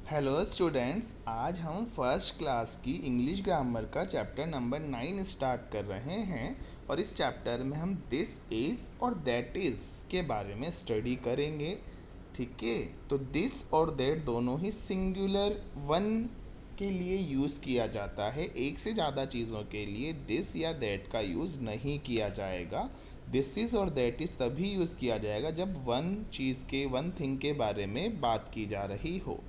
Hello students, आज हम first class की इंग्लिश ग्रामर का चैप्टर नंबर 9 स्टार्ट कर रहे हैं। और इस चैप्टर में हम दिस इज़ और दैट इज़ के बारे में स्टडी करेंगे। ठीक है, तो दिस और दैट दोनों ही सिंगुलर वन के लिए यूज़ किया जाता है। एक से ज़्यादा चीज़ों के लिए दिस या दैट का यूज़ नहीं किया जाएगा। दिस इज़ और दैट इज़ तभी यूज़ किया जाएगा जब वन चीज़ के वन थिंग के बारे में बात की जा रही हो।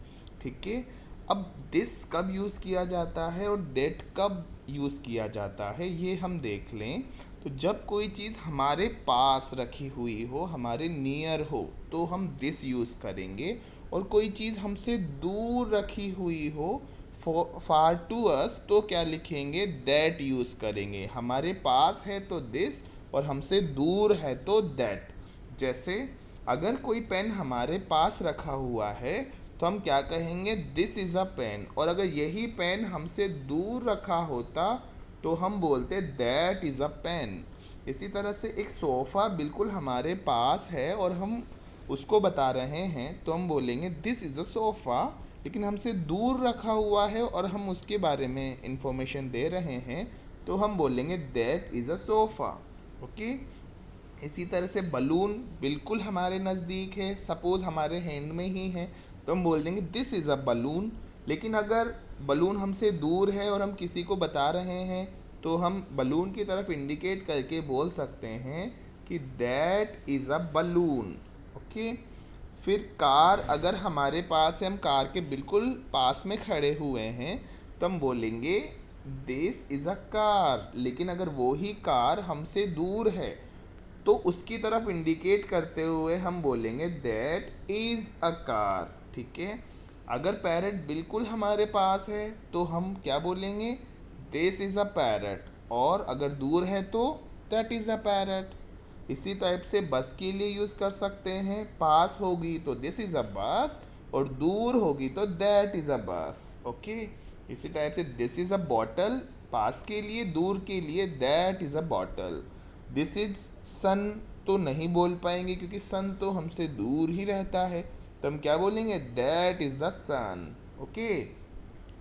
ठीक है, अब दिस कब यूज़ किया जाता है और दैट कब यूज़ किया जाता है ये हम देख लें। तो जब कोई चीज़ हमारे पास रखी हुई हो, हमारे नियर हो, तो हम दिस यूज़ करेंगे। और कोई चीज़ हमसे दूर रखी हुई हो, फार टू अस, तो क्या लिखेंगे? दैट यूज़ करेंगे। हमारे पास है तो दिस और हमसे दूर है तो दैट। जैसे अगर कोई पेन हमारे पास रखा हुआ है तो हम क्या कहेंगे? This is a pen. और अगर यही पेन हमसे दूर रखा होता तो हम बोलते दैट इज़ अ पेन। इसी तरह से एक सोफ़ा बिल्कुल हमारे पास है और हम उसको बता रहे हैं तो हम बोलेंगे दिस इज़ अ सोफ़ा। लेकिन हमसे दूर रखा हुआ है और हम उसके बारे में इंफॉर्मेशन दे रहे हैं तो हम बोलेंगे that is a sofa. Okay. इसी तरह से बलून बिल्कुल हमारे नज़दीक है, सपोज़ हमारे हैंड में ही है, तो हम बोल देंगे दिस इज़ अ बलून। लेकिन अगर बलून हमसे दूर है और हम किसी को बता रहे हैं तो हम बलून की तरफ इंडिकेट करके बोल सकते हैं कि that is a balloon. Okay. फिर कार अगर हमारे पास है, हम कार के बिल्कुल पास में खड़े हुए हैं, तो हम बोलेंगे दिस इज़ अ कार। लेकिन अगर वो ही कार हमसे दूर है तो उसकी तरफ इंडिकेट करते हुए हम बोलेंगे दैट इज़ अ कार। ठीक है। अगर पैरट बिल्कुल हमारे पास है तो हम क्या बोलेंगे? This is a parrot. और अगर दूर है तो दैट इज़ अ पैरट। इसी टाइप से बस के लिए यूज़ कर सकते हैं। पास होगी तो दिस इज़ अ बस और दूर होगी तो दैट इज़ अ बस। ओके। इसी टाइप से दिस इज़ अ बॉटल, पास के लिए, दूर के लिए that is a bottle. This is sun तो नहीं बोल पाएंगे क्योंकि सन तो हमसे दूर ही रहता है, तो हम क्या बोलेंगे? That is the sun. Okay.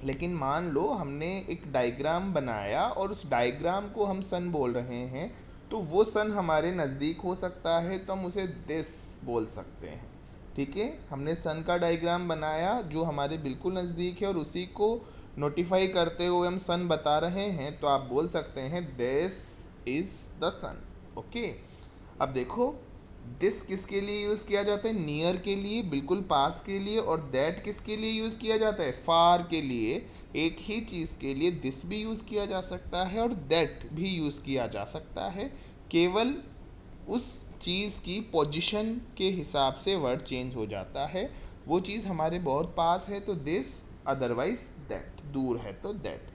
लेकिन मान लो हमने एक डायग्राम बनाया और उस डायग्राम को हम सन बोल रहे हैं, तो वो सन हमारे नज़दीक हो सकता है तो हम उसे दिस बोल सकते हैं। ठीक है, हमने सन का डायग्राम बनाया जो हमारे बिल्कुल नज़दीक है और उसी को नोटिफाई करते हुए हम सन बता रहे हैं, तो आप बोल सकते हैं this is the sun. Okay. अब देखो, दिस किसके लिए यूज़ किया जाता है? नियर के लिए, बिल्कुल पास के लिए। और दैट किसके लिए यूज़ किया जाता है? फार के लिए। एक ही चीज़ के लिए दिस भी यूज़ किया जा सकता है और दैट भी यूज़ किया जा सकता है। केवल उस चीज़ की पोजीशन के हिसाब से वर्ड चेंज हो जाता है। वो चीज़ हमारे बहुत पास है तो दिस, अदरवाइज दैट, दूर है तो दैट।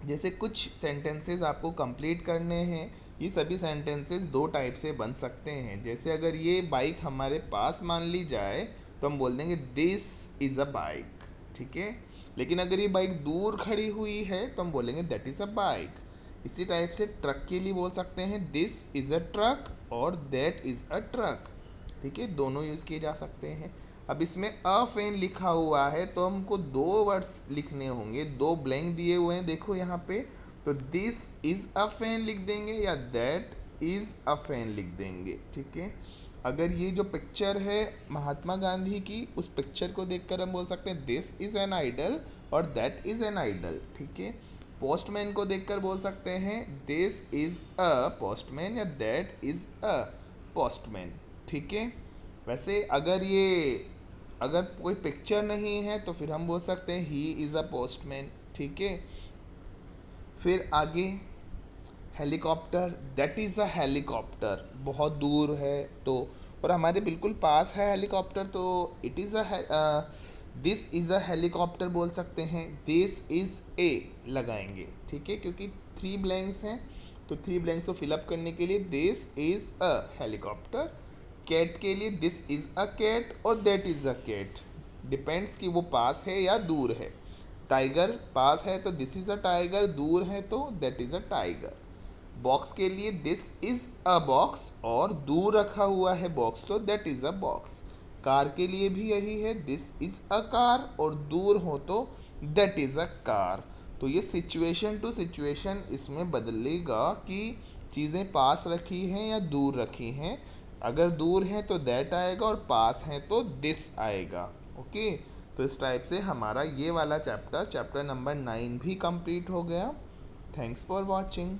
जैसे कुछ सेंटेंसेस आपको कंप्लीट करने हैं। ये सभी सेंटेंसेस दो टाइप से बन सकते हैं। जैसे अगर ये बाइक हमारे पास मान ली जाए तो हम बोल देंगे दिस इज़ अ बाइक। ठीक है। लेकिन अगर ये बाइक दूर खड़ी हुई है तो हम बोलेंगे दैट इज़ अ बाइक। इसी टाइप से ट्रक के लिए बोल सकते हैं दिस इज़ अ ट्रक और दैट इज़ अ ट्रक। ठीक है, दोनों यूज़ किए जा सकते हैं। अब इसमें अ फैन लिखा हुआ है तो हमको दो वर्ड्स लिखने होंगे, दो ब्लैंक दिए हुए हैं देखो यहाँ पे। तो दिस इज़ अ फैन लिख देंगे या दैट इज़ अ फैन लिख देंगे। ठीक है। अगर ये जो पिक्चर है महात्मा गांधी की, उस पिक्चर को देखकर हम बोल सकते हैं दिस इज़ एन आइडल और दैट इज़ एन आइडल। ठीक है। पोस्टमैन को देखकर बोल सकते हैं दिस इज़ अ पोस्टमैन या दैट इज़ अ पोस्टमैन। ठीक है। वैसे अगर कोई पिक्चर नहीं है तो फिर हम बोल सकते हैं ही इज़ अ पोस्टमैन। ठीक है। फिर आगे helicopter, that is a helicopter. बहुत दूर है तो, और हमारे बिल्कुल पास है हेलीकॉप्टर तो it is this is a helicopter बोल सकते हैं। दिस इज़ ए लगाएंगे। ठीक है, क्योंकि थ्री ब्लैंक्स हैं तो थ्री ब्लैंक्स को फिलअप करने के लिए this is a helicopter. Cat के लिए दिस इज़ अ कैट और that is a cat, depends कि वो पास है या दूर है। टाइगर पास है तो दिस इज़ अ टाइगर, दूर है तो that is a tiger. Box के लिए दिस इज़ अ बॉक्स और दूर रखा हुआ है बॉक्स तो that is a box. Car के लिए भी यही है, दिस इज़ अ कार, और दूर हो तो दैट इज़ अ कार। तो ये सिचुएशन टू सिचुएशन इसमें बदलेगा कि चीज़ें पास रखी हैं या दूर रखी हैं। अगर दूर हैं तो दैट आएगा और पास हैं तो दिस आएगा। ओके, तो इस टाइप से हमारा ये वाला चैप्टर नंबर 9 भी कंप्लीट हो गया। Thanks for watching.